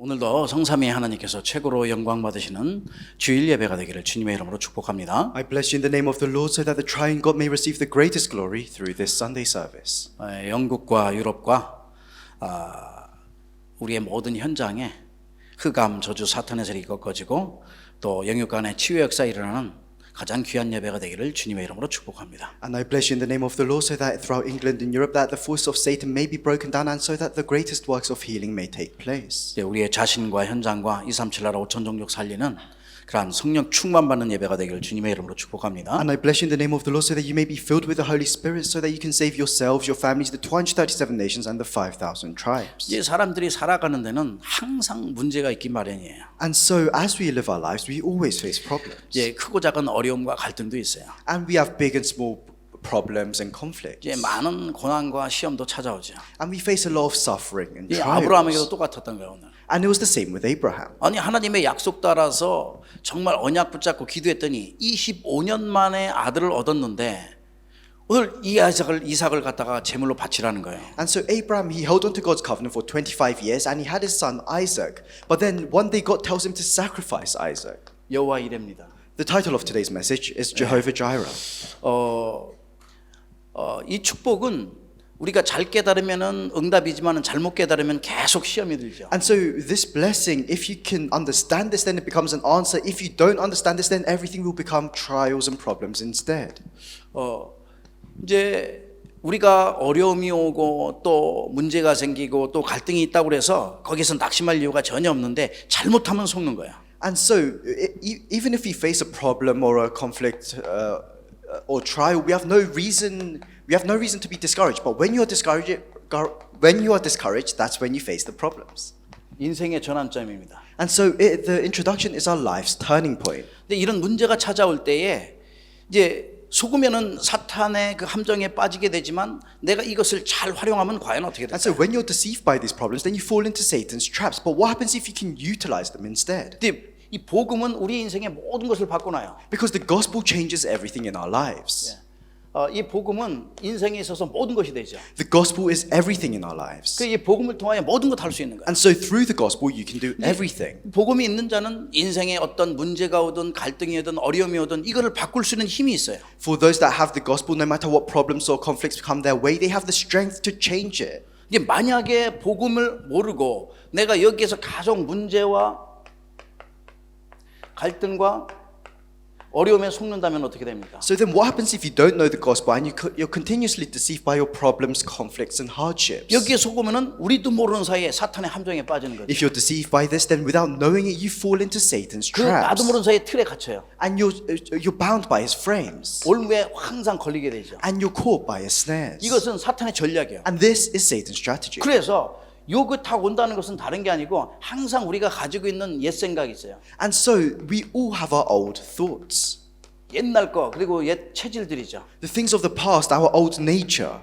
오늘도 성삼위 하나님께서 최고로 영광 받으시는 주일 예배가 되기를 주님의 이름으로 축복합니다. I bless you in the name of the Lord so that the triune God may receive the greatest glory through this Sunday service. 영국과 유럽과 우리의 모든 현장에 흑암, 저주, 사탄의 세력이 꺾어지고 또 영육 간의 치유 역사 일어나는 가장 귀한 예배가 되기를 주님의 이름으로 축복합니다. And I bless you in the name of the Lord so that throughout England and Europe that the force of Satan may be broken down and so that the greatest works of healing may take place. 우리의 자신과 현장과 237 나라 5천 종족 살리는 그러한 성령 충만받는 예배가 되기를 주님의 이름으로 축복합니다. And I bless you in the name of the Lord so that you may be filled with the Holy Spirit so that you can save yourselves, your families, the 237 nations and the 5,000 tribes. 이제 사람들이 살아가는 데는 항상 문제가 있기 마련이에요. And so as we live our lives, we always face problems. 크고 작은 어려움과 갈등도 있어요. And we have big and small problems and conflicts. 많은 고난과 시험도 찾아오죠. And we face a lot of suffering and 아브라함에게도 trials. 똑같았던 거예요, 오늘. And it was the same with Abraham. 아니 하나님의 약속 따라서 정말 언약 붙잡고 기도했더니 25년 만에 아들을 얻었는데 오늘 이삭을 갖다가 제물로 바치라는 거예요. And so Abraham, he held on to God's covenant for 25 years and he had his son Isaac. But then one day God tells him to sacrifice Isaac. 여호와 이레입니다. The title of today's message is Jehovah Jireh. 이 축복은 우리가 잘 깨달으면은 응답이지만은 잘못 깨달으면 계속 시험이 들죠. And so this blessing, if you can understand this, then it becomes an answer. If you don't understand this, then everything will become trials and problems instead. 이제 우리가 어려움이 오고 또 문제가 생기고 또 갈등이 있다고 그래서 거기서 낙심할 이유가 전혀 없는데 잘못하면 속는 거야. And so even if we face a problem or a conflict or trial, we have no reason to be discouraged. But when you are discouraged, that's when you face the problems. 인생의 전환점입니다. And so the introduction is our life's turning point. 근데 이런 문제가 찾아올 때에 이제 속으면은 사탄의 그 함정에 빠지게 되지만 내가 이것을 잘 활용하면 과연 어떻게 될까? And so when you're deceived by these problems, then you fall into Satan's traps. But what happens if you can utilize them instead? 근데 이 복음은 우리 인생의 모든 것을 바꿔놔요. Because the gospel changes everything in our lives. 이 복음은 인생에 있어서 모든 것이 되죠. The gospel is everything in our lives. 그 이 복음을 통하여 모든 것 할 수 있는 거예요. And so through the gospel, you can do everything. 복음이 있는 자는 인생에 어떤 문제가 오든 갈등이 오든 어려움이 오든 이거를 바꿀 수 있는 힘이 있어요. For those that have the gospel, no matter what problems or conflicts come their way, they have the strength to change it. 이제 만약에 복음을 모르고 내가 여기에서 계속 문제와 갈등과 어려움에 속는다면 어떻게 됩니까? So then what happens if you don't know the gospel and you're continuously deceived by your problems, conflicts and hardships? 여기에 속으면은 우리도 모르는 사이에 사탄의 함정에 빠지는 거죠. If you're deceived by this, then without knowing it, you fall into Satan's 그 나도 traps. 모르는 사이에 틀에 갇혀요. And you're bound by his frames. 올무에 항상 걸리게 되죠. And you're caught by his snares. 이것은 사탄의 전략이에요. And this is Satan's strategy. 그래서 요거 타고 온다는 것은 다른 게 아니고 항상 우리가 가지고 있는 옛 생각이 있어요. And so we all have our old thoughts. 옛날 거 그리고 옛 체질들이죠. The things of the past, our old nature.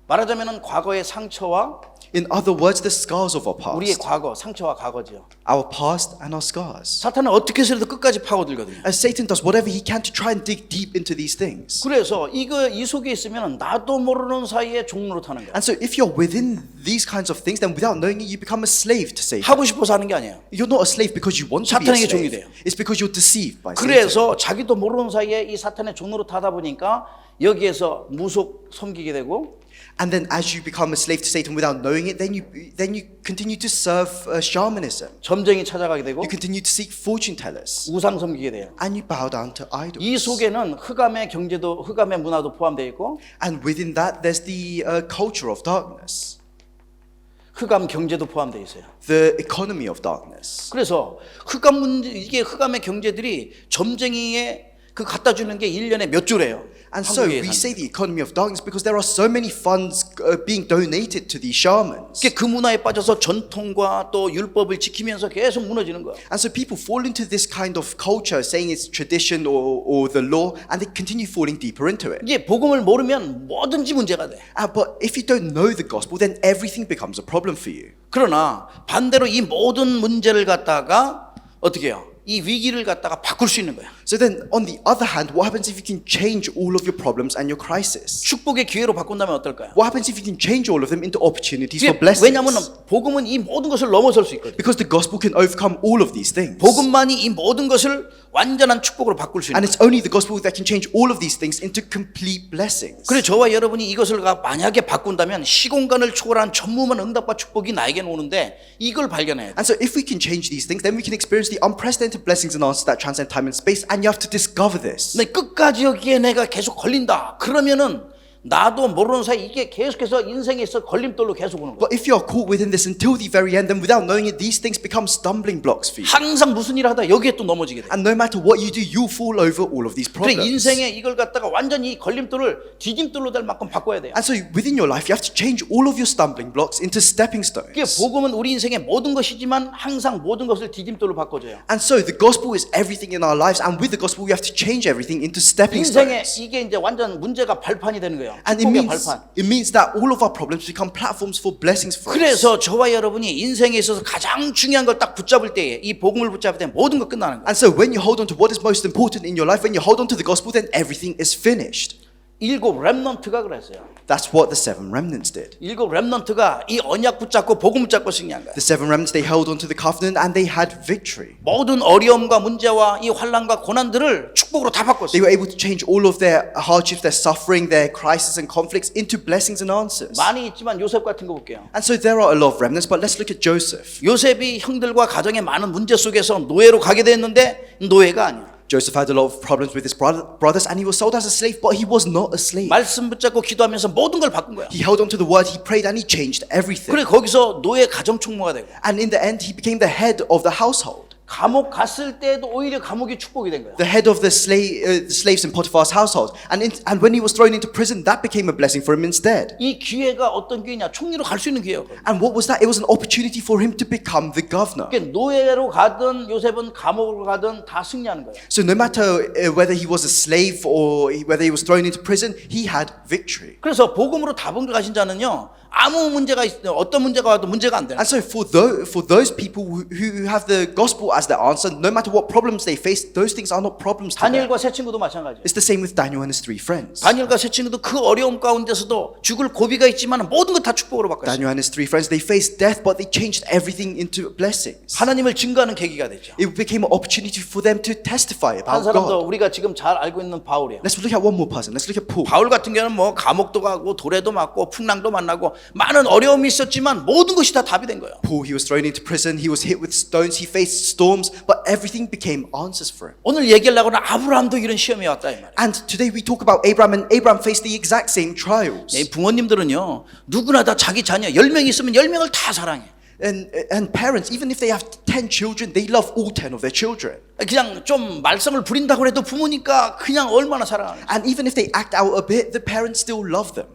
말하자면은 과거의 상처와 In other words, the scars of our 우리의 past. 과거, 상처와 과거죠. Our past and our scars. 사탄은 어떻게 해서라도 끝까지 파고들거든요. And Satan does whatever he can to try and dig deep into these things. 그래서 이 속에 있으면 나도 모르는 사이에 종로로 타는 거야. And so if you're within these kinds of things, then without knowing it, you become a slave to Satan. 하고 싶어서 하는 게 아니에요. You're not a slave because you want to be a 사탄에게 종이 slave. 돼요. It's because you're deceived by Satan. 그래서 자기도 모르는 사이에 이 사탄의 종로로 타다 보니까 여기에서 무속 섬기게 되고 And then as you become a slave to Satan without knowing it, then you continue to serve shamanism. 점쟁이 찾아가게 되고 You continue to seek fortune tellers. 우상 섬기게 돼요. And you bow down to idols. 이 속에는 흑암의 경제도 흑암의 문화도 포함되어 있고 And within that, there's the culture of darkness, 흑암 경제도 포함되어 있어요. the economy of darkness. 그래서 이게 흑암의 경제들이 점쟁이의 그 갖다 주는 게 1년에 몇 주래요. And so we say the economy of darkness because there are so many funds being donated to these shamans. 그 문화에 빠져서 전통과 또 율법을 지키면서 계속 무너지는 거야. And so people fall into this kind of culture, saying it's tradition or the law, and they continue falling deeper into it. 이게 복음을 모르면 뭐든지 문제가 돼. But if you don't know the gospel, then everything becomes a problem for you. 그러나 반대로 이 모든 문제를 갖다가 어떻게 해요? 이 위기를 갖다가 바꿀 수 있는 거야. So then, on the other hand, what happens if you can change all of your problems and your crisis? 축복의 기회로 바꾼다면 어떨까요? What happens if you can change all of them into opportunities for 왜냐하면 blessings? 복음은 이 모든 것을 넘어설 수 있거든요. Because the gospel can overcome all of these things. 복음만이 이 모든 것을 완전한 축복으로 바꿀 수 있는 And 거예요. it's only the gospel that can change all of these things into complete blessings. 그래서 저와 여러분이 이것을 만약에 바꾼다면 시공간을 초월한 전무한 응답과 축복이 나에게는 오는데 이걸 발견해야 돼. And so if we can change these things, then we can experience the unprecedented blessings and answers that transcend time and space, and you have to discover this. 근데 끝까지 여기에 내가 계속 걸린다. 그러면은 나도 모르는 사이 이게 계속해서 인생에서 걸림돌로 계속 오는 거야. But if you are caught within this until the very end, then without knowing it, these things become stumbling blocks for you. 항상 무슨 일을 하다 여기에 또 넘어지게 돼. And no matter what you do, you'll fall over all of these 그래 problems. 인생에 이걸 갖다가 완전히 걸림돌을 디딤돌로 될 만큼 바꿔야 돼요. And so within your life, you have to change all of your stumbling blocks into stepping stones. 이게 복음은 우리 인생의 모든 것이지만 항상 모든 것을 디딤돌로 바꿔줘요. And so the gospel is everything in our lives, and with the gospel, we have to change everything into stepping 인생에 stones. 이게 이제 완전 문제가 발판이 되는 거예요. And 축복의 발판. it means that all of our problems become platforms for blessings for us. 그래서 저와 여러분이 인생에 있어서 가장 중요한 걸 딱 붙잡을 때에 이 복음을 붙잡을 때 모든 거 끝나는 거예요. And so when you hold on to what is most important in your life, when you hold on to the gospel, then everything is finished. 7 렘넌트가 그랬어요. That's what the 7 remnants did. 7 렘넌트가 이 언약 붙잡고 복음 붙잡고 승리한 거예요. The 7 remnants, they held on to the covenant and they had victory. 모든 어려움과 문제와 이 환난과 고난들을 축복으로 다 They 바꿨어요. were able to change all of their hardships, their suffering, their crises and conflicts into blessings and answers. 많이 있지만 요셉 같은 거 볼게요. And so there are a lot of remnants, but let's look at Joseph. 요셉이 형들과 가정의 많은 문제 속에서 노예로 가게 됐는데 노예가 아니야. Joseph had a lot of problems with his brothers and he was sold as a slave, but he was not a slave. 말씀 붙잡고 기도하면서 모든 걸 바꾼 거야. He held on to the word, he prayed, and he changed everything. 그래 거기서 노예 가정 총무가 되고 And in the end, he became the head of the household. 감옥 갔을 때도 오히려 감옥이 축복이 된 거야. The head of the slaves in Potiphar's household. And when he was thrown into prison, that became a blessing for him instead. 이 기회가 어떤 기회냐? 총리로 갈 수 있는 기회였거든. And what was that? It was an opportunity for him to become the governor. 그러니까 노예로 가든 요셉은 감옥으로 가든 다 승리하는 거야. So no matter whether he was a slave or whether he was thrown into prison, he had victory. 그래서 복음으로 답을 가진 자는요. 아무 문제가 어떤 문제가 와도 문제가 안 돼. And so for those people who have the gospel as their answer, no matter what problems they face, those things are not problems to them. 다니엘과 세 친구도 마찬가지예요. It's the same with Daniel and his 3 friends. 다니엘과 세 친구도 그 어려움 가운데서도 죽을 고비가 있지만 모든 것 다 축복으로 바꿨어요. Daniel and his 3 friends, they faced death, but they changed everything into blessings. 하나님을 증거하는 계기가 되죠. It became an opportunity for them to testify 한 about 사람도 God. 우리가 지금 잘 알고 있는 바울이에요. Let's look at one more person. Let's look at Paul. 바울 같은 경우는 뭐 감옥도 가고 도래도 맞고 풍랑도 만나고 많은 어려움이 있었지만 모든 것이 다 답이 된 거예요. Paul, he was thrown into prison, he was hit with stones, he faced storms, but everything became answers for him. 오늘 얘기하려고는 아브라함도 이런 시험이 왔다 이 말이에요. And today we talk about Abraham, and Abraham faced the exact same trials. 이 부모님들은요 누구나 다 자기 자녀 10명 있으면 10명을 다 사랑해. And parents, even if they have 10 children, they love all 10 of their children. 그냥 좀 말썽을 부린다고 해도 부모니까 그냥 얼마나 사랑하는지. And even if they act out a bit, the parents still love them.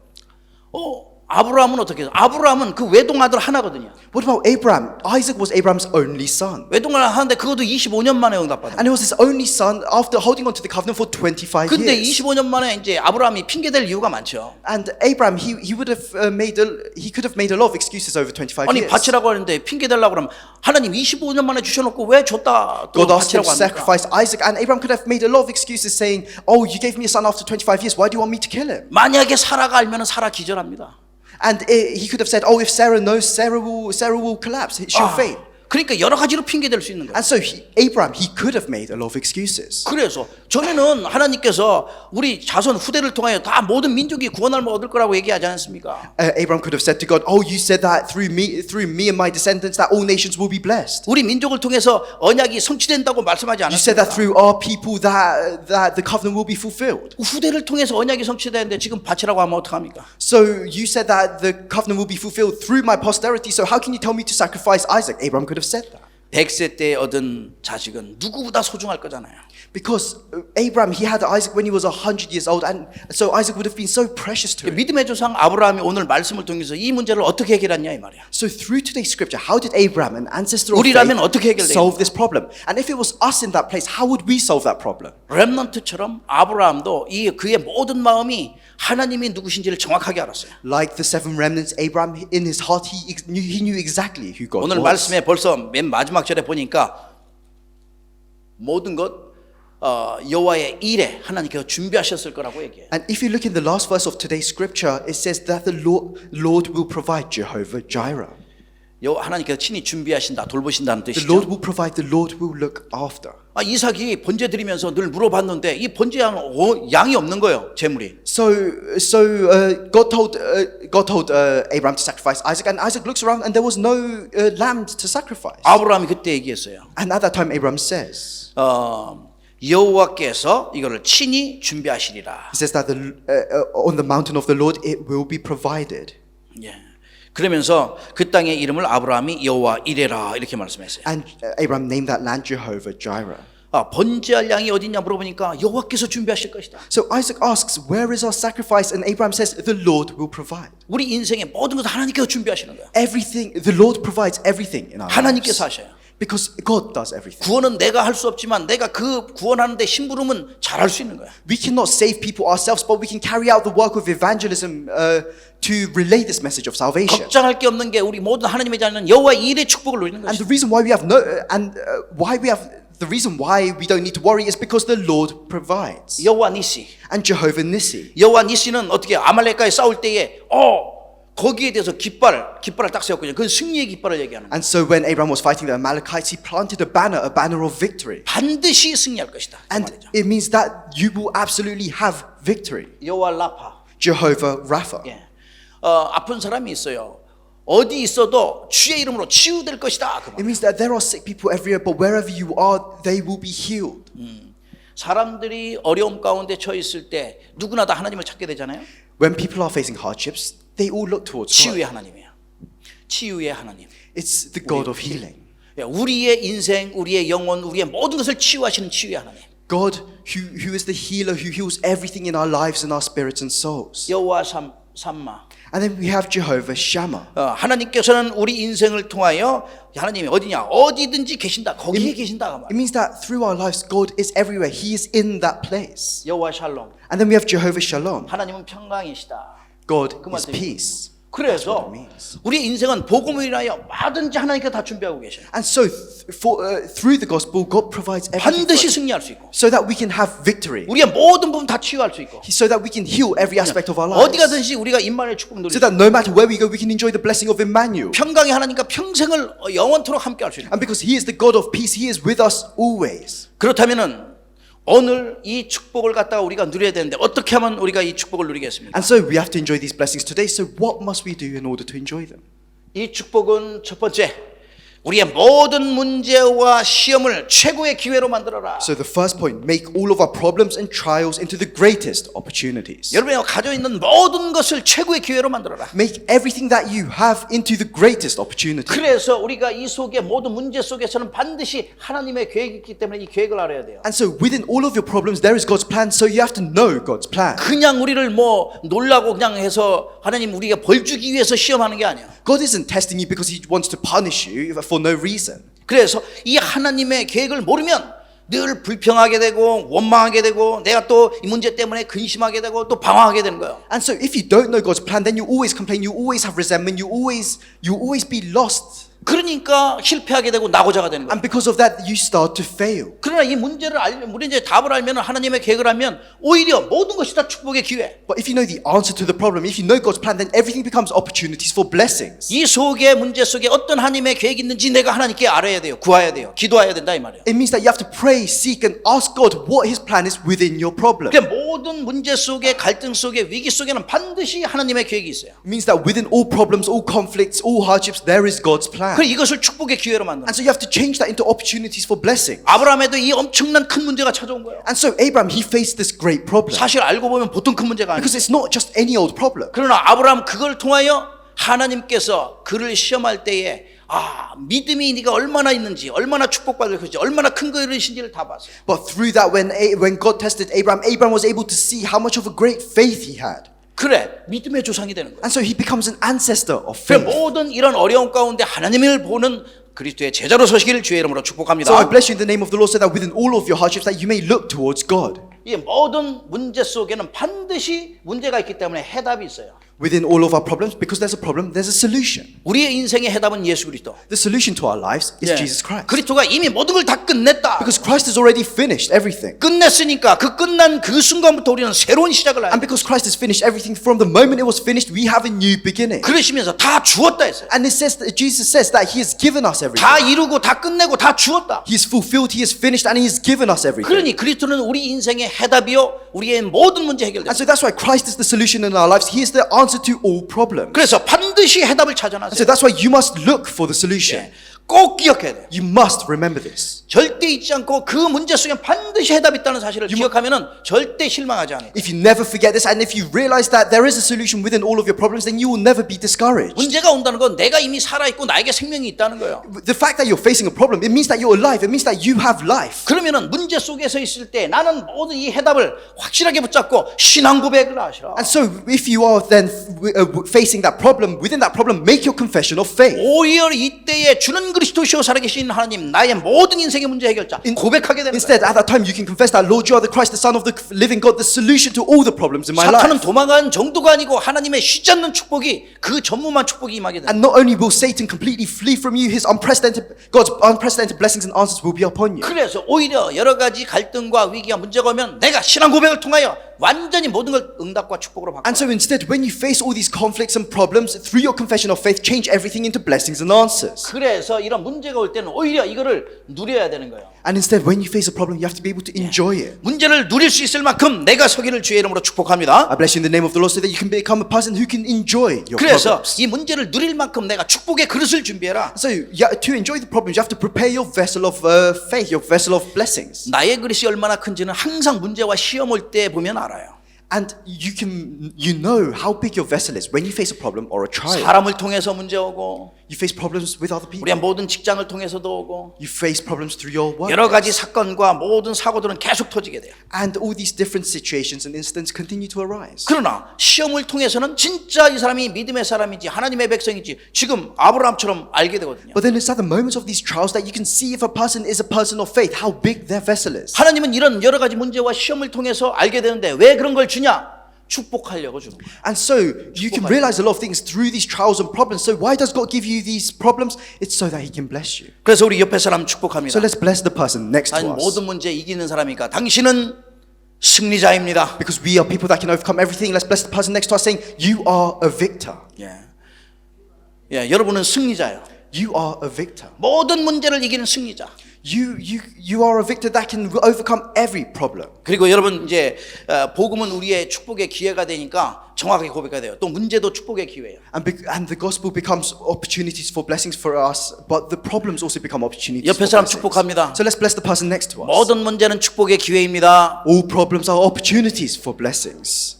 아브라함은 어떻게 해서? 아브라함은 그 외동아들 하나거든요. What about Abraham? Isaac was Abraham's only son. 외동아들 하는데 그것도 25년 만에 응답받아. And he was his only son after holding on to the covenant for 25 근데 years. 25년 만에 이제 아브라함이 핑계댈 이유가 많죠. And Abraham, he could have made a lot of excuses over 25 아니 years. 바치라고 하는데 핑계대려고 그러면 하나님 25년 만에 주셔놓고 왜 줬다 또 God asked him 바치라고 to 합니까? sacrifice Isaac, and Abraham could have made a lot of excuses saying, "Oh, you gave me a son after 25 years. Why do you want me to kill him?" 만약에 사라가 알면 사라 기절합니다. And he could have said, "Oh, if Sarah knows, Sarah will collapse. She'll faint." 그러니까 여러 가지로 핑계댈 수 있는 거예요. And so Abraham, he could have made a lot of excuses. 그래서 전에는 하나님께서 우리 자손 후대를 통하여 다 모든 민족이 구원을 얻을 거라고 얘기하지 않았습니까? Abraham could have said to God, "Oh, you said that through me and my descendants, that all nations will be blessed. 우리 민족을 통해서 언약이 성취된다고 말씀하지 You said that 않았습니까? through our people that the covenant will be fulfilled." 후대를 통해서 언약이 성취되는데 지금 바치라고 하면 어떡합니까? So you said that the covenant will be fulfilled through my posterity. So how can you tell me to sacrifice Isaac? Abraham could have said that. 100세 때 얻은 자식은 누구보다 소중할 거잖아요. Because Abraham, he had Isaac when he was 100 years old, and so Isaac would have been so precious to him. 믿음의 조상 아브라함이 오늘 말씀을 통해서 이 문제를 어떻게 해결했냐 이 말이야. So through today's scripture, how did Abraham, an ancestor of 우리라면 어떻게 faith, 해결되겠냐? solve this problem? And if it was us in that place, how would we solve that problem? 렘넌트처럼 아브라함도 이 그의 모든 마음이 하나님이 누구신지를 정확하게 알았어요. Like the 7 remnants, Abraham, in his heart, he knew exactly who God 오늘 was. 말씀에 벌써 맨 마지막 절에 보니까 모든 것 여호와의 일에 하나님께서 준비하셨을 거라고 얘기해요. And if you look in the last verse of today's scripture, it says that the Lord will provide Jehovah Jireh. 하나님께서 친히 준비하신다, 돌보신다는 The 뜻이죠. Lord will provide, the Lord will look after. 이삭이 번제 드리면서 늘 물어봤는데 이 번제 양이 없는 거예요, 재물이. So God told Abraham to sacrifice Isaac, and Isaac looks around, and there was no lamb to sacrifice. 아브라함이 그때 얘기했어요. And at that time, Abraham says, 여호와께서 이거를 친히 준비하시리라. he says that on the mountain of the Lord it will be provided. 예. 그러면서 그 땅의 이름을 아브라함이 여호와 이레라 이렇게 말씀했어요. And Abraham named that land Jehovah Jireh. 번제할 양이 어디냐 물어보니까 여호와께서 준비하실 것이다. So Isaac asks, where is our sacrifice? And Abraham says, the Lord will provide. 우리 인생의 모든 것을 하나님께서 준비하시는 거야. Everything, the Lord provides everything in our 하나님께서 lives. 하셔요. Because God does everything. 구원은 내가 할 수 없지만 내가 그 구원하는데 심부름은 잘할 수 있는 거야. We cannot save people ourselves, but we can carry out the work of evangelism to relay this message of salvation. 걱정할 게 없는 게 우리 모든 하나님의 자녀는 여호와 일의 축복을 누리는 And 것이다. the reason why we have the reason why we don't need to worry is because the Lord provides. 여호와 니시. And Jehovah Nissi. 여호와 니시는 어떻게 아말렉과의 싸울 때에 거기에 대해서 깃발을 딱 세웠거든요. 그건 승리의 깃발을 얘기하는 거예요. And so when Abraham was fighting the Amalekites, he planted a banner of victory. 반드시 승리할 것이다. 그 And 말이죠. it means that you will absolutely have victory. 여호와 라파. Jehovah Rapha. 예. 아픈 사람이 있어요. 어디 있어도 주의 이름으로 치유될 것이다. 그 말. It means that there are sick people everywhere, but wherever you are, they will be healed. 사람들이 어려움 가운데 처해 있을 때 누구나 다 하나님을 찾게 되잖아요. When people are facing hardships, they all look towards 치유의 God. 하나님이에요. 치유의 하나님. It's the God of healing. 예, 우리의 인생, 우리의 영혼, 우리의 모든 것을 치유하시는 치유의 하나님. God who is the healer, who heals everything in our lives and our spirits and souls. 여호와 삼마. And then we have Jehovah Shammah. 하나님께서는 우리 인생을 통하여 하나님이 어디냐 어디든지 계신다. 거기에 계신다. 그 말. It means that through our lives, God is everywhere. He is in that place. 여호와 샬롬. And then we have Jehovah Shalom. 하나님은 평강이시다. God 그 is 말씀이- peace. 그래서 That's what it means. 우리 인생은 복음을 인하여 뭐든지 하나님께서 다 준비하고 계셔요. And so through the gospel, God provides everything for 반드시 us, 승리할 수 있고 so that we can have victory, 우리의 모든 부분 다 치유할 수 있고 so that we can heal every aspect of our 어디 lives, 가든지 우리가 임마누엘 축복 누릴 so 수 있고 that no matter where we go, we can enjoy the blessing of Emmanuel. 평강의 하나님과 평생을 영원토록 함께할 수 있는. And because He is the God of peace, He is with us always. 그렇다면은 오늘 이 축복을 갖다가 우리가 누려야 되는데 어떻게 하면 우리가 이 축복을 누리겠습니까? And so we have to enjoy these blessings today. So what must we do in order to enjoy them? 이 축복은 첫 번째 우리의 모든 문제와 시험을 최고의 기회로 만들어라. So the first point, make all of our problems and trials into the greatest opportunities. 여러분이 가지고 있는 모든 것을 최고의 기회로 만들어라. Make everything that you have into the greatest opportunity. 그래서 우리가 이 속에 모든 문제 속에서는 반드시 하나님의 계획이 있기 때문에 이 계획을 알아야 돼요. And so within all of your problems, there is God's plan. So you have to know God's plan. 그냥 우리를 놀라고 그냥 해서 하나님 우리가 벌 주기 위해서 시험하는 게 아니야. God isn't testing you because He wants to punish you for no reason. 그래서 이 하나님의 계획을 모르면 늘 불평하게 되고 원망하게 되고 내가 또 이 문제 때문에 근심하게 되고 또 방황하게 되는 거예요. And so if you don't know God's plan, then you always complain, you always have resentment, you always be lost. 그러니까 실패하게 되고 낙오자가 되는 거예요. And because of that, you start to fail. 그러나 이 문제를 알면 우리 이제 답을 알면 하나님의 계획을 알면 오히려 모든 것이 다 축복의 기회. But if you know the answer to the problem, if you know God's plan, then everything becomes opportunities for blessings. 이 속의 문제 속에 어떤 하나님의 계획이 있는지 내가 하나님께 알아야 돼요. 구해야 돼요. 기도해야 된다 이 말이에요. It means that you have to pray, seek, and ask God what His plan is within your problem. 그러니까 모든 문제 속에 갈등 속에 위기 속에는 반드시 하나님의 계획이 있어요. It means that within all problems, all conflicts, all hardships, there is God's plan. 그래서 이것을 축복의 기회로 만드는 And so you have to change that into opportunities for blessing. 아브라함에도 이 엄청난 큰 문제가 찾아온 거예요. And so Abraham, he faced this great problem. 사실 알고 보면 보통 큰 문제가 아니에요. Because it's not just any old problem. 그러나 아브라함 그걸 통하여 하나님께서 그를 시험할 때에 믿음이 네가 얼마나 있는지 얼마나 축복받을 것인지 얼마나 큰 그릇인지를 다 봤어요. But through that, when God tested Abraham, Abraham was able to see how much of a great faith he had. 그래 믿음의 조상이 되는 거예요. And so he becomes an ancestor of 그 faith. 모든 이런 어려움 가운데 하나님을 보는 그리스도의 제자로 서시기를 주의 이름으로 축복합니다. So I bless you in the name of the Lord, so that within all of your hardships, that you may look towards God. 이 모든 문제 속에는 반드시 문제가 있기 때문에 해답이 있어요. within all of our problems? Because there's a problem, there's a solution. 우리의 인생의 해답은 예수 그리스도. The solution to our lives is Jesus Christ. 그리스도가 이미 모든 걸 다 끝냈다. Because Christ has already finished everything. 끝냈으니까 그 끝난 그 순간부터 우리는 새로운 시작을 해야 And 돼. because Christ has finished everything from the moment it was finished, we have a new beginning. 그러시면서 다 주었다 했어요. And it says that Jesus says that He has given us everything. 다 이루고 다 끝내고 다 주었다. He has fulfilled, He has finished, and He has given us everything. 그러니 그리스도는 우리 인생의 해답이요, 우리의 모든 문제 해결된다. And so that's why Christ is the solution in our lives. He is the answer to all problems. 그래서 반드시 해답을 And so 찾아내세요. that's why you must look for the solution. 꼭 기억해야 돼요. You must remember this. 절대 잊지 않고 그 문제 속에 반드시 해답이 있다는 사실을 기억하면은 절대 실망하지 않아요. If you never forget this, and if you realize that there is a solution within all of your problems, then you will never be discouraged. 문제가 온다는 건 내가 이미 살아있고 나에게 생명이 있다는 거예요. The fact that you're facing a problem, it means that you're alive. It means that you have life. 그러면은 문제 속에서 있을 때 나는 모든 이 해답을 확실하게 붙잡고 신앙 고백을 하시라. And so if you are then facing that problem, within that problem, make your confession of faith. 오히려 이때에 주는 그리스도시오 살아계신 하나님, 나의 모든 인생의 문제 해결자 고백하게 되는 거예요. Instead, at that time, you can confess that, Lord, you are the Christ, the Son of the living God, the solution to all the problems in my life. 사탄은 도망간 정도가 아니고 하나님의 쉬지 않는 축복이 그 전무만 축복이 임하게 됩니다. And not only will Satan completely flee from you, God's unprecedented blessings and answers will be upon you. 그래서 오히려 여러 가지 갈등과 위기와 문제가 오면 내가 신앙 고백을 통하여 완전히 모든 걸 응답과 축복으로 바꿔. And so instead, when you face all these conflicts and problems, through your confession of faith, change everything into blessings and answers. 그래서 이런 문제가 올 때는 오히려 이거를 누려야 되는 거예요. And instead, when you face a problem, you have to be able to enjoy it. 문제를 누릴 수 있을 만큼 내가 서기를 주의 이름으로 축복합니다. I bless you in the name of the Lord so that you can become a person who can enjoy your 그래서 problems. 이 문제를 누릴 만큼 내가 축복의 그릇을 준비해라. So to enjoy the problems, you have to prepare your vessel of faith, your vessel of blessings. 나의 그릇이 얼마나 큰지는 항상 문제와 시험 올 때 보면 알아요. And you know how big your vessel is when you face a problem or a trial. 사람을 통해서 문제 오고, You face problems with other people. 우리의 모든 직장을 통해서도 오고, You face problems through your work. 여러 가지 사건과 모든 사고들은 계속 터지게 돼요. And all these different situations and incidents continue to arise. 그러나 시험을 통해서는 진짜 이 사람이 믿음의 사람인지 하나님의 백성인지 지금 아브라함처럼 알게 되거든요. But then it's at the moments of these trials that you can see if a person is a person of faith, how big their vessel is. 하나님은 이런 여러 가지 문제와 시험을 통해서 알게 되는데 왜 그런 걸 주냐? 축복하려고 주는 거예요. And so you can realize a lot of things through these trials and problems. So why does God give you these problems? It's so that He can bless you. 그래서 우리 옆에 사람 축복합니다. So let's bless the person next to 아니, us. 모든 문제 이기는 사람이니까 당신은 승리자입니다. Because we are people that can overcome everything. Let's bless the person next to us saying, you are a victor. 예, 여러분은 승리자예요. You are a victor. 모든 문제를 이기는 승리자. You are a victor that can overcome every problem. 그리고 여러분 이제 복음은 우리의 축복의 기회가 되니까 정확하게 고백해야 돼요. 또 문제도 축복의 기회예요. And the gospel becomes opportunities for blessings for us, but the problems also become opportunities 옆에 for 사람 blessings. 축복합니다. So let's bless the person next to us. 모든 문제는 축복의 기회입니다. All problems are opportunities for blessings.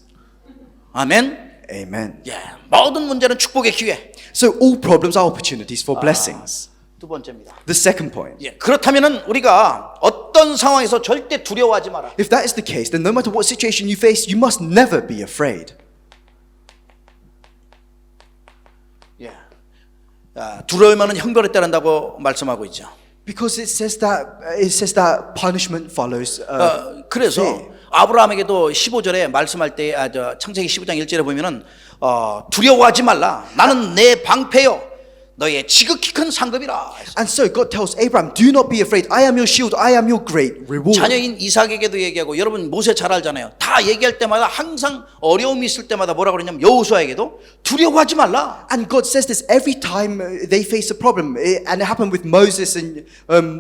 아멘. Amen. 예, 모든 문제는 축복의 기회. So all problems are opportunities for blessings. 두 번째입니다. The second point. 예, 그렇다면은 우리가 어떤 상황에서 절대 두려워하지 마라. If that is the case, then no matter what situation you face, you must never be afraid. 예, 두려우면은 형벌에 따른다고 말씀하고 있죠. Because it says that punishment follows. 그래서 fear. 아브라함에게도 15절에 말씀할 때 창세기 15장 1절에 보면은 두려워하지 말라. 나는 내 방패요. 너의 지극히 큰 상급이라. And so God tells Abraham, do not be afraid. I am your shield. I am your great reward. 자녀인 이삭에게도 얘기하고 여러분 모세 잘 알잖아요. 다 얘기할 때마다 항상 어려움이 있을 때마다 뭐라 그러냐면 여호수아에게도 두려워하지 말라. And God says this every time they face a problem. And it happened with Moses and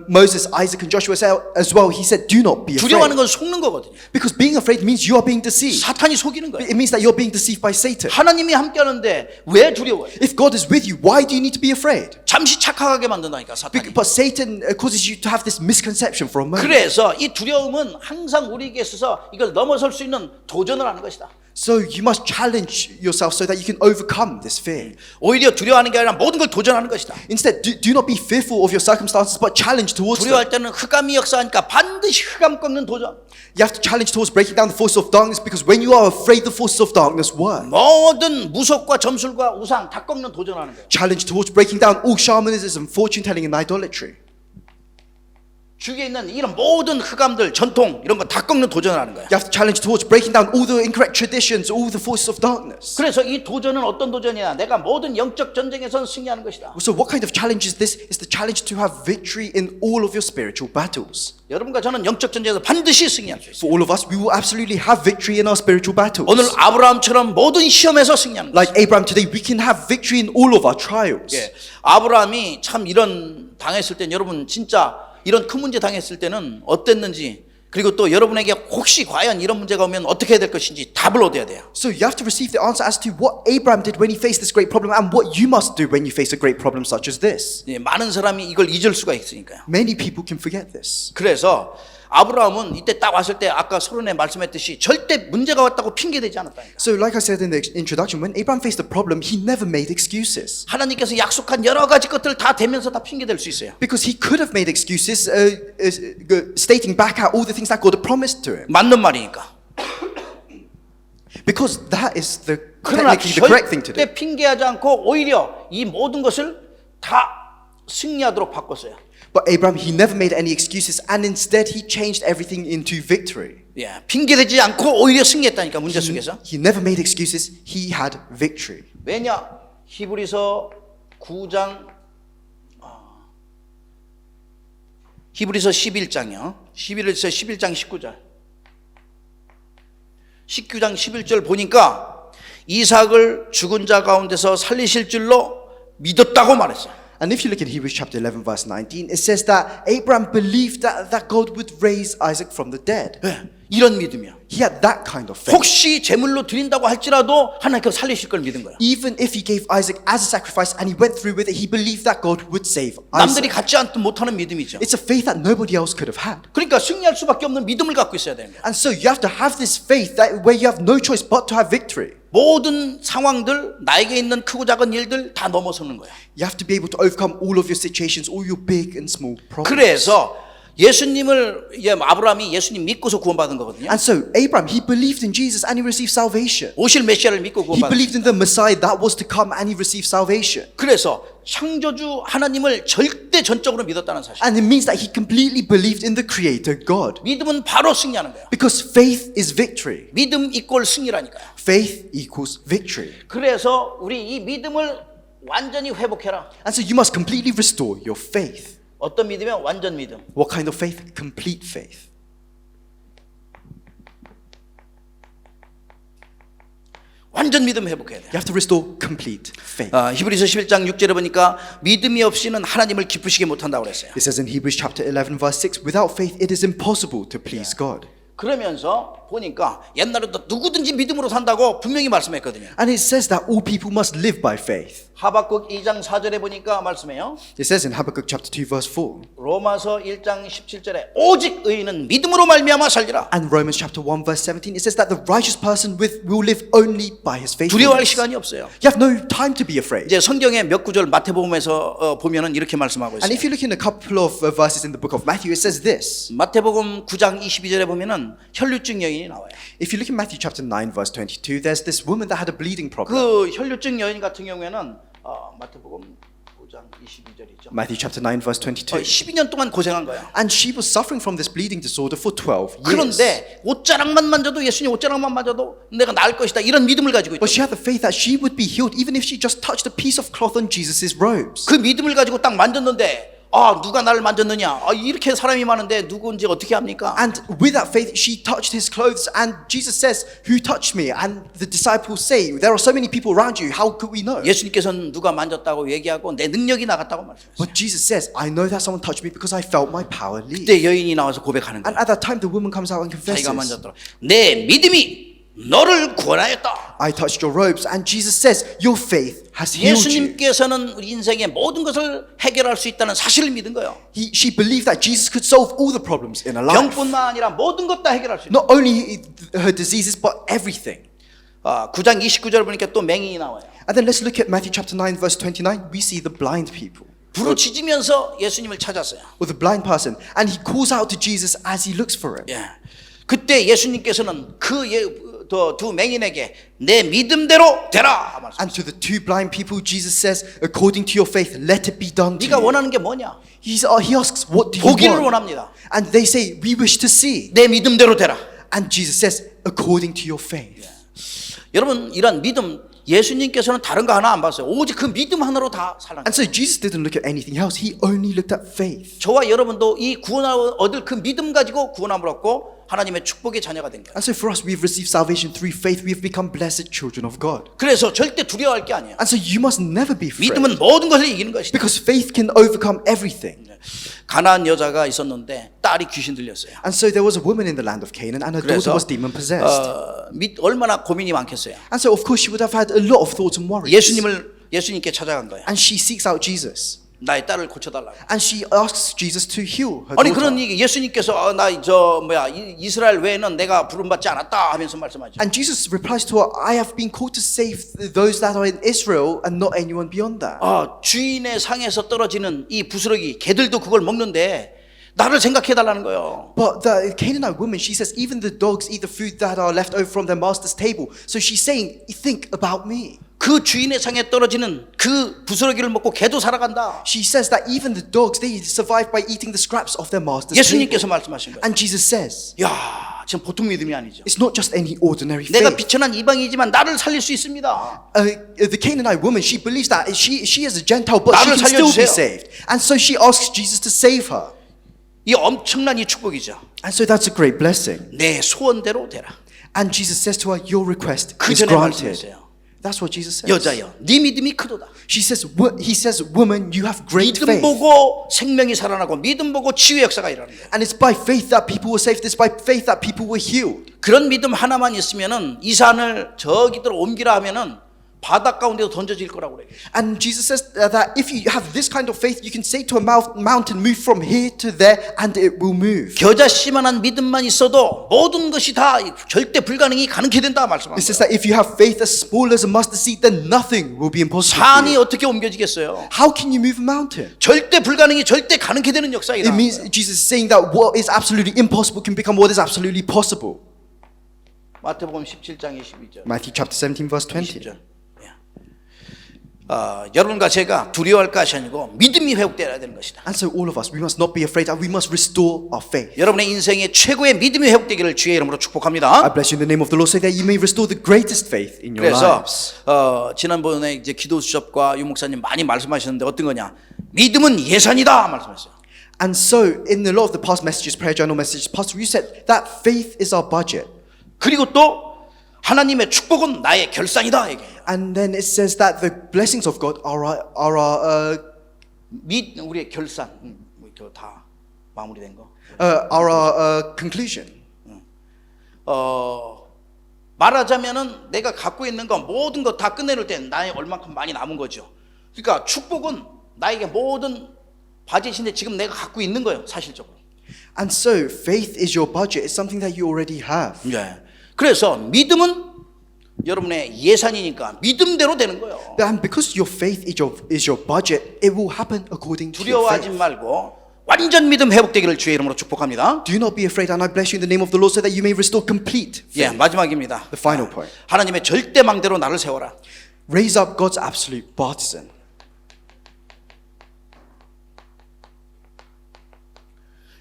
Moses, Isaac and Joshua as well. He said, do not be 두려워하는 afraid. 건 속는 거거든요. Because being afraid means you are being deceived. 사탄이 속이는 거예요. It means that you're being deceived by Satan. 하나님이 함께하는데 왜 두려워해? If God is with you, why do you need to be afraid? 잠시 착각하게 만든다니까 사탄이. But Satan causes you to have this misconception for a moment. 그래서 이 두려움은 항상 우리에게 있어서 이걸 넘어설 수 있는 도전을 하는 것이다. So you must challenge yourself so that you can overcome this fear. 오히려 두려워하는 게 아니라 모든 걸 도전하는 것이다. Instead, do not be fearful of your circumstances, but challenge towards them. 두려워할 때는 흑암이 역사하니까 반드시 흑암 꺾는 도전. You have to challenge towards breaking down the forces of darkness, because when you are afraid, the forces of darkness work. 모든 무속과 점술과 우상 다 꺾는 도전하는 거예요. Challenge towards breaking down all shamanism, fortune telling, and idolatry. 주위에 있는 이런 모든 흑암들, 전통 이런 거 다 꺾는 도전을 하는 거야. You have to challenge towards breaking down all the incorrect traditions, all the forces of darkness. 그래서 이 도전은 어떤 도전이냐? 내가 모든 영적 전쟁에서 승리하는 것이다. So what kind of challenge is this? It's the challenge to have victory in all of your spiritual battles. 여러분과 저는 영적 전쟁에서 반드시 승리할 수 있어요. For all of us, we will absolutely have victory in our spiritual battles. 오늘 아브라함처럼 모든 시험에서 승리하는 거예요. Like Abraham today, we can have victory in all of our trials. 예, 아브라함이 참 이런 당했을 때 여러분 진짜 이런 큰 문제 당했을 때는 어땠는지 그리고 또 여러분에게 혹시 과연 이런 문제가 오면 어떻게 해야 될 것인지 답을 얻어야 돼요. So you have to receive the answer as to what Abraham did when he faced this great problem and what you must do when you face a great problem such as this. 예, 많은 사람이 이걸 잊을 수가 있으니까요. Many people can forget this. 그래서 아브라함은 이때 딱 왔을 때 아까 서론에 말씀했듯이 절대 문제가 왔다고 핑계대지 않았다니까. So like I said in the introduction, when Abraham faced a problem, he never made excuses. 하나님께서 약속한 여러 가지 것들을 다 대면서 다 핑계댈 수 있어요. Because he could have made excuses stating back out all the things that God had promised to him. 맞는 말이니까. Because that is the 그러나 technically the correct thing to do. 절대 핑계하지 않고 오히려 이 모든 것을 다 승리하도록 바꿨어요. But Abraham, he never made any excuses and instead he changed everything into victory. 예, 핑계대지 않고 오히려 승리했다니까 문제 속에서. He never made excuses, he had victory. 왜냐? 히브리서 9장 히브리서 11장이요. 히브리서 11장 19절. 19장 11절 보니까 이삭을 죽은 자 가운데서 살리실 줄로 믿었다고 말했어요. And if you look at Hebrews chapter 11 verse 19, it says that Abraham believed that God would raise Isaac from the dead. 예, 이런 믿음이요. He had that kind of faith. 혹시 제물로 드린다고 할지라도 하나님께서 살리실 걸 믿은 거예요. Even if he gave Isaac as a sacrifice and he went through with it, he believed that God would save 남들이 Isaac. 갖지 못하는 믿음이죠. It's a faith that nobody else could have had. 그러니까 승리할 수밖에 없는 믿음을 갖고 있어야 되는 거예요. And so you have to have this faith that where you have no choice but to have victory. 모든 상황들, 나에게 있는 크고 작은 일들 다 넘어서는 거예요. You have to be able to overcome all of your situations, all your big and small problems. 그래서 예수님을 아브라함이 예수님 믿고서 구원받은 거거든요. And so Abraham, he believed in Jesus and he received salvation. 오실 메시아를 믿고 He 구원받은. believed in the Messiah that was to come and he received salvation. 그래서 창조주 하나님을 절대 전적으로 믿었다는 사실. And it means that he completely believed in the Creator God. 믿음은 바로 승리하는 거예요. Because faith is victory. 믿음 이꼴 승리라니까요. Faith equals victory. 그래서 우리 이 믿음을 완전히 회복해라. And so you must completely restore your faith. 어떤 믿음이면 완전 믿음. What kind of faith? Complete faith. 완전 믿음 회복해야 돼요. You have to restore complete faith. 히브리서 11장 6절에 보니까 믿음이 없이는 하나님을 기쁘시게 못한다고 그랬어요. It says in Hebrews chapter 11 verse 6, without faith it is impossible to please God. 그러면서 보니까 옛날에도 누구든지 믿음으로 산다고 분명히 말씀했거든요. And it says that all people must live by faith. 하박국 2장 4절에 보니까 말씀해요. It says in Habakkuk chapter 2 verse 4. 로마서 1장 17절에 오직 의인은 믿음으로 말미암아 살리라. And Romans chapter 1 verse 17, it says that the righteous person will live only by his 두려워할 faithfulness. 시간이 없어요. You have no time to be afraid. 이제 성경의 몇 구절 마태복음에서 보면은 이렇게 말씀하고 And 있어요. if you look in a couple of verses in the book of Matthew, it says this. 마태복음 9장 22절에 보면은 혈류증 여인이 나와요. If you look in Matthew chapter 9 verse 22, there's this woman that had a bleeding problem. 그 혈류증 여인 같은 경우에는 마태복음 9장 22절이죠. Matthew chapter 9 verse 22. 12년 동안 고생한 거예요. And she was suffering from this bleeding disorder for 12 years. 그런데 옷자락만 만져도 예수님 옷자락만 만져도 내가 나을 것이다 이런 믿음을 가지고 있다. But she had the faith that she would be healed even if she just touched a piece of cloth on Jesus' robes. 그 믿음을 가지고 딱 만졌는데 누가 나를 만졌느냐? 이렇게 사람이 많은데 누구인지 어떻게 합니까? And with that faith, she touched his clothes. And Jesus says, "Who touched me?" And the disciples say, "There are so many people around you. How could we know?" 예수님께서는 누가 만졌다고 얘기하고 내 능력이 나갔다고 말씀하셨어요. But Jesus says, "I know that someone touched me because I felt my power leave." 그때 여인이 나와서 고백하는 And 거예요. at that time, the woman comes out and 자기가 confesses, 만졌더라. 내 믿음이 너를 구원하였다. "I touched your robes." And Jesus says, "Your faith has healed you." 예수님께서는 우리 인생의 모든 것을 해결할 수 있다는 사실을 믿은 거예요. She believed that Jesus could solve all the problems in her life. 병뿐만 아니라 모든 것 다 해결할 수 있다. Not only her diseases, but everything. 9장 29절 보니까 또 맹인이 나와요. And then let's look at Matthew chapter 9, verse 29. We see the blind people. 부르짖으면서 예수님을 찾았어요. Or the blind person. And he calls out to Jesus as he looks for him. 예. 그때 예수님께서는 그 두 맹인에게 내 믿음대로 되라 말씀. And to the two blind people, Jesus says, according to your faith, let it be done to 네가 you. 원하는 게 뭐냐? He asks, what do you 보기를 want? 원합니다. And they say, we wish to see. 내 믿음대로 되라. And Jesus says, according to your faith. 여러분 이런 믿음 예수님께서는 다른 거 하나 안 봤어요. 오직 그 믿음 하나로 다 살았어요. And so Jesus didn't look at anything else. He only looked at faith. 저와 여러분도 이 구원을 얻을 그 믿음 가지고 구원함을 얻고 하나님의 축복의 자녀가 된 거예요. And so for us, we've received salvation through faith. We've become blessed children of God. 그래서 절대 두려워할 게 아니에요. And so you must never be afraid. 믿음은 모든 것을 이기는 것이다. Because faith can overcome everything. 가나안 여자가 있었는데 딸이 귀신 들렸어요. And so there was a woman in the land of Canaan, and her daughter 그래서 was demon possessed. 얼마나 고민이 많겠어요. And so of course she would have had a lot of thoughts and worries. 예수님께 찾아간 거예요. And she seeks out Jesus. 나의 딸을 고쳐달라고. And she asks Jesus to heal her 아니 daughter. 그런 얘기 예수님께서 이스라엘 외에는 내가 부름받지 않았다 하면서 말씀하죠. And Jesus replies to her, I have been called to save those that are in Israel and not anyone beyond that. 주인의 상에서 떨어지는 이 부스러기 개들도 그걸 먹는데 나를 생각해 달라는 거예요. But the Canaanite woman, she says, even the dogs eat the food that are left over from their master's table. So she's saying, think about me. 그 주인의 상에 떨어지는 그 부스러기를 먹고 개도 살아간다. She says that even the dogs, they survive by eating the scraps of their master's 예수님께서 table. 말씀하신 거예요. And Jesus says, 야, 지금 보통 믿음이 아니죠. it's not just any ordinary 내가 faith. 비천한 이방이지만 나를 살릴 수 있습니다. The Canaanite woman, she believes that she is a Gentile, but she 나를 can still be 살려주세요. saved. And so she asks Jesus to save her. 이 엄청난 이 축복이죠. And so that's a great blessing. 내 소원대로 되라. And Jesus says to her, your request 그 is 전에 granted. 말씀했어요. That's what Jesus says. 여자여, 네 믿음이 크도다. He says, woman, you have great 믿음 faith. 보고 생명이 살아나고 믿음 보고 치유의 역사가 일어나는 거예요. And it's by faith that people were saved. It's by faith that people were healed. 그런 믿음 하나만 있으면은 이 산을 저기로 옮기라 하면은 바다 가운데로 던져질 거라고 그래요. And Jesus says that if you have this kind of faith, you can say to a mountain, move from here to there, and it will move. 겨자씨만한 믿음만 있어도 모든 것이 다 절대 불가능이 가능케 된다 말씀합니다. It says that if you have faith as small as a mustard seed, then nothing will be impossible. for 산이 you. 어떻게 옮겨지겠어요? How can you move a mountain? 절대 불가능이 절대 가능케 되는 역사이다. It means Jesus is saying that what is absolutely impossible can become what is absolutely possible. 마태복음 17장 22절. Matthew chapter 17, verse 20. 20절. 여러분과 제가 두려워할 것이 아니고 믿음이 회복되어야 되는 것이다. And so all of us, we must not be afraid, and we must restore our faith. 여러분의 인생의 최고의 믿음이 회복되기를 주의 이름으로 I 축복합니다. bless you in the name of the Lord, so that you may restore the greatest faith in your 그래서 lives. 지난번에 이제 기도 수첩과 유 목사님 많이 말씀하셨는데 어떤 거냐? 믿음은 예산이다 말씀하셨어요. And so, in a lot of the past messages, prayer journal messages, Pastor, you said that faith is our budget. 그리고 또 하나님의 축복은 나의 결산이다. 이게. And then it says that the blessings of God are our 우리의 결산, 다 마무리된 거. conclusion. 말하자면은 내가 갖고 있는 거 모든 거 다 끝내놓을 때 나의 얼만큼 많이 남은 거죠. 그러니까 축복은 나에게 모든 바짓인데 지금 내가 갖고 있는 거예요, 사실적으로. And so, faith is your budget. It's something that you already have. 예. 그래서 믿음은 여러분의 예산이니까 믿음대로 되는 거예요. And because your faith is your budget, it will happen according to your 두려워하지 faith. 말고 완전 믿음 회복되기를 주의 이름으로 축복합니다. Do not be afraid, and I bless you in the name of the Lord, so that you may restore complete 예, faith. 마지막입니다. The final point. 하나님의 절대망대로 나를 세워라. Raise up God's absolute partisan.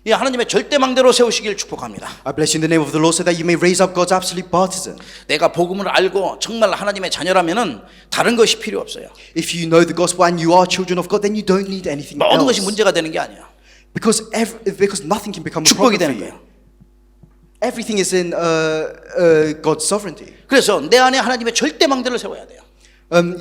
예, 하나님의 절대망대로 세우시길 축복합니다. I bless you in the name of the Lord, so that you may raise up God's absolute partisan. 내가 복음을 알고 정말 하나님의 자녀라면은 다른 것이 필요 없어요. If you know the gospel and you are children of God, then you don't need anything 모든 것이 else. 문제가 되는 게 아니야. Because nothing can become a 축복이 problem for 되는 you. 거예요. Everything is in God's sovereignty. 그래서 내 안에 하나님의 절대망대를 세워야 돼요.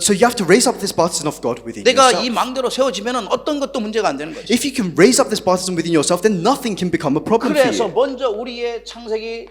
So you have to raise up this partisan of God within 내가 yourself. 이 망대로 세워지면은 어떤 것도 문제가 안 되는 거죠. If you can raise up this partisan within yourself, then nothing can become a problem for 그래서 you. 먼저 우리의 창세기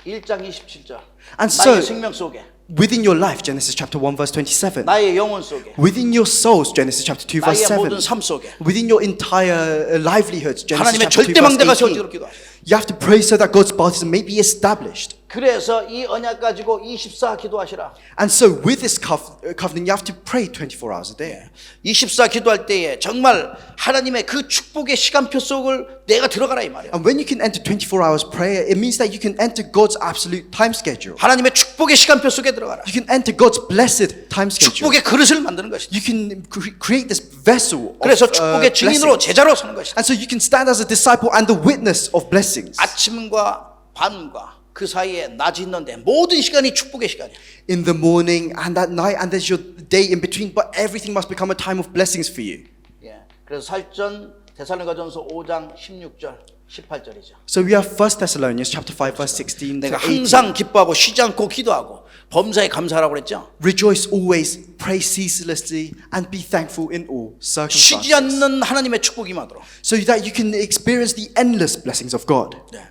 1장 27절 And 나의 so- 생명 속에 Within your life, Genesis chapter 1, verse 27. 나의 영혼 속에 Within your souls, Genesis chapter 2, verse 나의 7. 모든 삶 속에 Within your entire livelihoods, Genesis 하나님의 chapter 2, 절대망대가 verse 세워지도록 18. 기도하세요. You have to pray so that God's baptism may be established. 그래서 이 언약 가지고 24 기도하시라. And so with this covenant, you have to pray 24 hours a day. 24 기도할 때에 정말 하나님의 그 축복의 시간표 속을 내가 들어가라 이 말이야. And when you can enter 24 hours prayer, it means that you can enter God's absolute time schedule. 하나님의 축복의 시간표 속에 들어가라. You can enter God's blessed time schedule. 축복의 그릇을 만드는 것이다. You can create this vessel of 그래서 축복의 증인으로 blessings. 제자로 서는 것이다. And so you can stand as a disciple and the witness of blessings. 아침과 밤과 그 사이에 낮이 있는데 모든 시간이 축복의 시간이야. In the morning and at night, and there's your day in between, but everything must become a time of blessings for you. 예. 그래서 살전 데살로니가전서 5장 16절 18절이죠. So we have 1 Thessalonians chapter 5 verse 16 to 내가 18. 항상 기뻐하고 쉬지 않고 기도하고 범사에 감사하라고 그랬죠. Rejoice always, pray ceaselessly, and be thankful in all 쉬지 circumstances. 않는 하나님의 축복이 임하도록. So that you can experience the endless blessings of God. 네.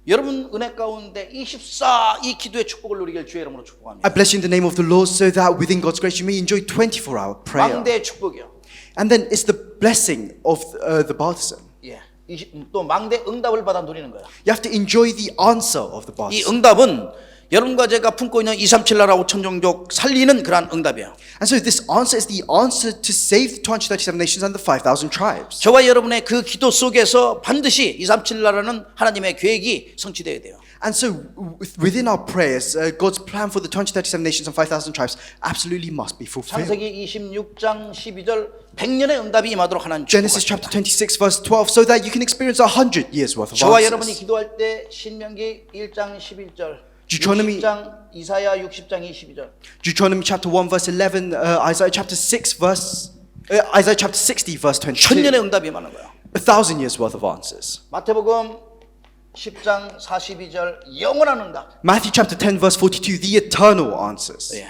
여러분 은혜 가운데 24 이 기도의 축복을 누리길 주의 이름으로 축복합니다. I bless you in the name of the Lord so that within God's grace you may enjoy 24-hour prayer. 망대의 축복이요. And then it's the blessing of the baptism. 예. 또 망대 응답을 받아 누리는 거야. You have to enjoy the answer of the 이 baptism. 응답은 여러분과 제가 품고 있는 237 나라 5천 종족 살리는 그러한 응답이에요. And so this answer is the answer to save the 237 nations and the 5,000 tribes. 저와 여러분의 그 기도 속에서 반드시 237 나라는 하나님의 계획이 성취되어야 돼요. And so within our prayers, God's plan for the 237 nations and 5,000 tribes absolutely must be fulfilled. 창세기 26장 12절 100년의 응답이 임하도록 하나님 Genesis chapter 26 verse 12 so that you can experience 100 years worth of 저와 여러분이 answers. 기도할 때 신명기 1장 11절 Deuteronomy- 60장 이사야 60장 22절 Deuteronomy chapter 1 verse 11, Isaiah chapter 6 verse Isaiah chapter 60 verse 22. 천년의 응답이 임하는 거예요. 1,000 years worth of answers. 마태복음 10장 42절 영원한 응답. Matthew chapter 10 verse 42, the eternal answers. 예.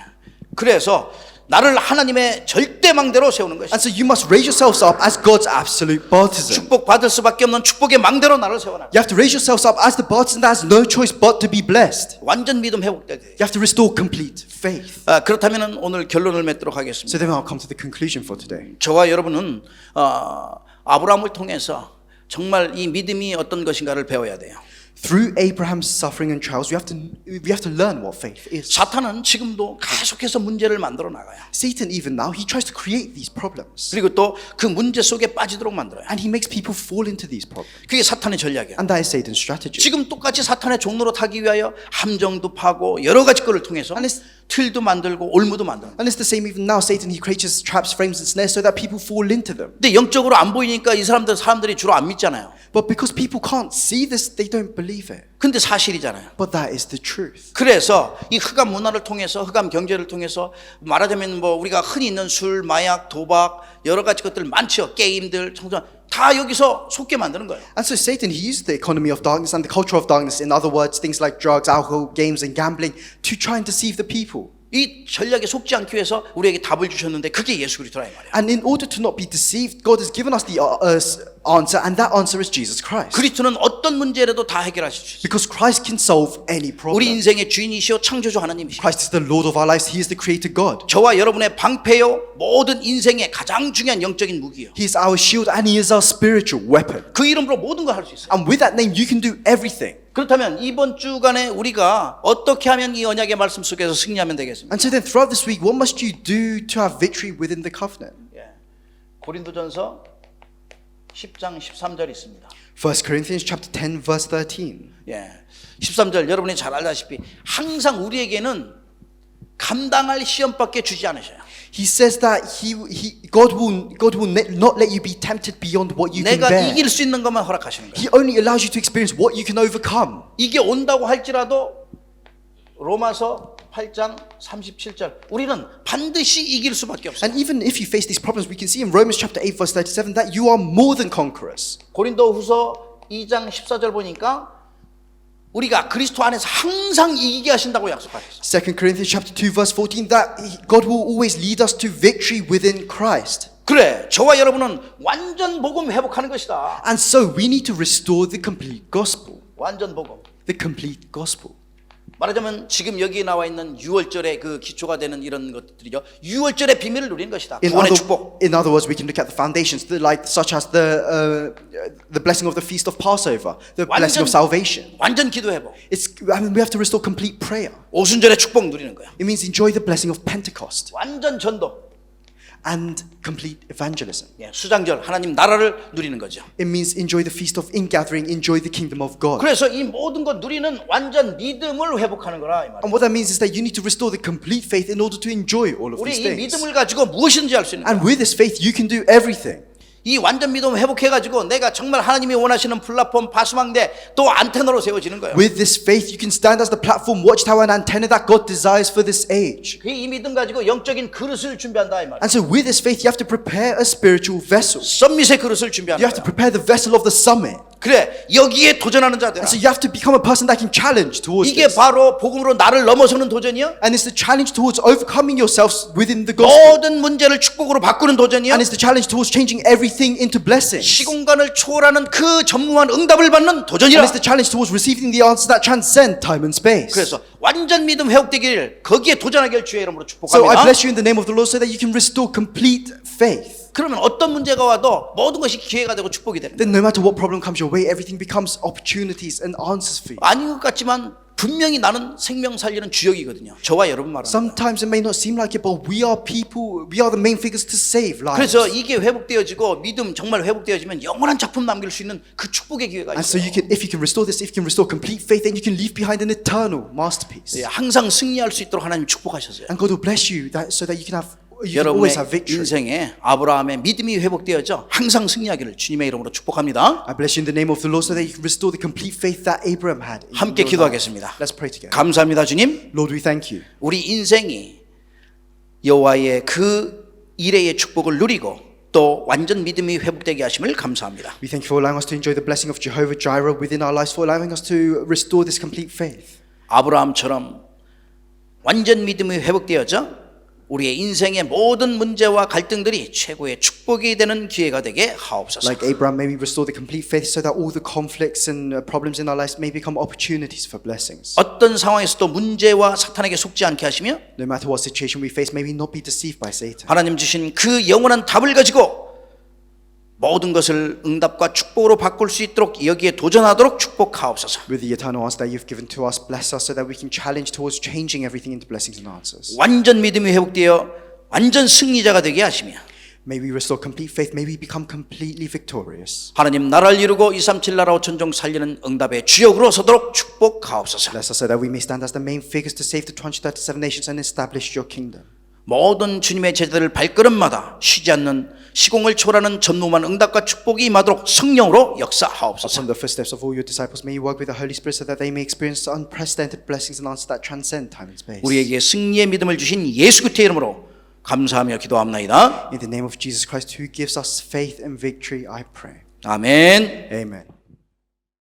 그래서 나를 하나님의 절대망대로 세우는 것이 And so you must raise yourselves up as God's absolute baptism. 축복 받을 수밖에 없는 축복의 망대로 나를 세워놔. You have to raise yourselves up as the baptism that has no choice but to be blessed. 완전 믿음 회복돼야 돼. You have to restore complete faith. 그렇다면 오늘 결론을 맺도록 하겠습니다. So then I'll come to the conclusion for today. 저와 여러분은 아브라함을 통해서 정말 이 믿음이 어떤 것인가를 배워야 돼요. Through Abraham's suffering and trials, we have to learn what faith is. 사탄은 지금도 계속해서 문제를 만들어 나가요. Satan even now, he tries to create these problems. 그리고 또 그 문제 속에 빠지도록 만들어요. And he makes people fall into these problems. 그게 사탄의 전략이에요. And that is Satan's strategy. 지금 똑같이 사탄의 종로로 타기 위하여 함정도 파고 여러 가지 것을 통해서 And it's- 틀도 만들고 올무도 만들고. And it's the same even now. Satan, he creates traps, frames, and snares so that people fall into them. 근데 영적으로 안 보이니까 이 사람들이 주로 안 믿잖아요. But because people can't see this, they don't believe it. 근데 사실이잖아요. But that is the truth. 그래서 이 흑암 문화를 통해서 흑암 경제를 통해서 말하자면 뭐 우리가 흔히 있는 술, 마약, 도박 여러 가지 것들 많죠. 게임들, 청소년 다 여기서 속게 만드는 거예요. And so Satan, he used the economy of darkness and the culture of darkness, in other words, things like drugs, alcohol, games, and gambling, to try and deceive the people. 이 전략에 속지 않기 위해서 우리에게 답을 주셨는데 그게 예수 그리스도라 이 말이에요. And in order to not be deceived, God has given us the answer, and that answer is Jesus Christ. 그리스도는 어떤 문제라도 다 해결하실 수 있어요. Because Christ can solve any 우리 problem. 인생의 주인이시오 창조주 하나님이시오. Christ is the Lord of our lives. He is the creator God. 저와 여러분의 방패요 모든 인생의 가장 중요한 영적인 무기요. He is our shield and he is our spiritual weapon. 그 이름으로 모든 걸 할 수 있어요. And with that name, you can do everything. 그렇다면 이번 주간에 우리가 어떻게 하면 이 언약의 말씀 속에서 승리하면 되겠습니까? And so then throughout this week, what must you do to have victory within the covenant? 예. 고린도전서 10장 13절 있습니다. 1 Corinthians chapter 10 verse 13. 예. 13절 여러분이 잘 알다시피 항상 우리에게는 감당할 시험밖에 주지 않으셔요. He says that God will not let you be tempted beyond what you can 내가 bear. 이길 수 있는 것만 허락하시는 거예요. He only allows you to experience what you can overcome. 이게 온다고 할지라도 로마서 8장 37절 우리는 반드시 이길 수밖에 없어요. And even if you face these problems, we can see in Romans chapter 8 verse 37 that you are more than conquerors. 고린도후서 2장 14절 보니까 우리가 그리스도 안에서 항상 이기게 하신다고 약속하셨어요. 2 Corinthians chapter 2 verse 14 that God will always lead us to victory within Christ. 그래, 저와 여러분은 완전 복음 회복하는 것이다. And so we need to restore the complete gospel. 완전 복음. The complete gospel. 말하자면 지금 여기에 나와 있는 유월절의 그 기초가 되는 이런 것들이죠. 유월절의 비밀을 누리는 것이다. 구원의 축복. In other words, we can look at the foundations, such as the blessing of the feast of Passover, the blessing of salvation. 완전 기도 회복. We have to restore complete prayer. 오순절의 축복 누리는 거야. It means enjoy the blessing of Pentecost 완전 전도. and complete evangelism. 예, 수장절 하나님 나라를 누리는 거죠. It means enjoy the feast of ingathering, enjoy the kingdom of God. 그래서 이 모든 것 누리는 완전 믿음을 회복하는 거라 이 말이야. And what that means is that you need to restore the complete faith in order to enjoy all of 우리 these 이 things. 믿음을 가지고 무엇이든지 할 수 있는 거야. And with this faith, you can do everything. 이 완전 믿음 회복해가지고 내가 정말 하나님이 원하시는 플랫폼 파수망대 또 안테나로 세워지는 거예요. With this faith, you can stand as the platform, watchtower, and antenna that God desires for this age. 이 믿음 가지고 영적인 그릇을 준비한다 이 말이야. And so with this faith, you have to prepare a spiritual vessel. 썸밋의 그릇을 준비하는 You have to 거야. prepare the vessel of the summit. 그래 여기에 도전하는 자들. And so you have to become a person that can challenge towards 이게 this. 바로 복음으로 나를 넘어서는 도전이야. And it's the challenge towards overcoming yourselves within the gospel. 모든 문제를 축복으로 바꾸는 도전이야. And it's the challenge towards changing everything into blessings. 시공간을 초월하는 그 전무한 응답을 받는 And 도전이라. it's the challenge towards receiving the answers that transcend time and space. 그래서 완전 믿음 회복되기를 거기에 도전하게 할 주의 이름으로 So I 축복합니다. bless you in the name of the Lord so that you can restore complete faith. 그러면 어떤 문제가 와도 모든 것이 기회가 되고 축복이 되는 거예요. Then no matter what problem comes your way, everything becomes opportunities and answers for you. 아닌 것 같지만 분명히 나는 생명 살리는 주역이거든요. 저와 여러분 말하는. Sometimes it may not seem like it, but we are people, we are the main figures to save lives. 그래서 이게 회복되어지고 믿음 정말 회복되어지면 영원한 작품 남길 수 있는 그 축복의 기회가 And so 있어요. you can, if you can restore this, if you can restore complete faith, then you can leave behind an eternal masterpiece. 예, 항상 승리할 수 있도록 하나님 축복하셨어요. And God will bless you so that you can always 여러분의 have victory. 인생에 아브라함의 믿음이 회복되어져 항상 승리하기를 주님의 이름으로 축복합니다. I bless you in the name of the Lord so that you can restore the complete faith that Abraham had. in 함께 your life. 기도하겠습니다. Let's pray together. 감사합니다, 주님. Lord, we thank you. 우리 인생이 여호와의 그 이레의 축복을 누리고 또 완전 믿음이 회복되게 하심을 감사합니다. We thank you for allowing us to enjoy the blessing of Jehovah Jireh within our lives, for allowing us to restore this complete faith. 아브라함처럼 완전 믿음이 회복되어져 우리의 인생의 모든 문제와 갈등들이 최고의 축복이 되는 기회가 되게 하옵소서. Like Abraham, may we restore the complete faith so that all the conflicts and problems in our lives may become opportunities for blessings. 어떤 상황에서도 문제와 사탄에게 속지 않게 하시며 No matter what situation we face, may we not be deceived by Satan. 하나님 주신 그 영원한 답을 가지고 모든 것을 응답과 축복으로 바꿀 수 있도록 여기에 도전하도록 축복하옵소서. With the eternal answer that you've given to us, bless us so that we can challenge towards changing everything into blessings and answers. 완전 믿음이 회복되어 완전 승리자가 되게 하시며 May we restore complete faith. May we become completely victorious. 하나님 나라를 이루고 237 나라 5천종 살리는 응답의 주역으로 서도록 축복하옵소서. Bless us so that we may stand as the main figures to save the 237 nations and establish your kingdom. 모든 주님의 제자들 발걸음마다 쉬지 않는 시공을 초월하는 전무한 응답과 축복이 임하도록 성령으로 역사하옵소서. Upon the footsteps of all your disciples, may you work with the Holy Spirit so that they may experience unprecedented blessings and answers that transcend time and space. 우리에게 승리의 믿음을 주신 예수 그리스도의 이름으로 감사하며 기도합나이다. In the name of Jesus Christ, who gives us faith and victory, I pray. 아멘. Amen.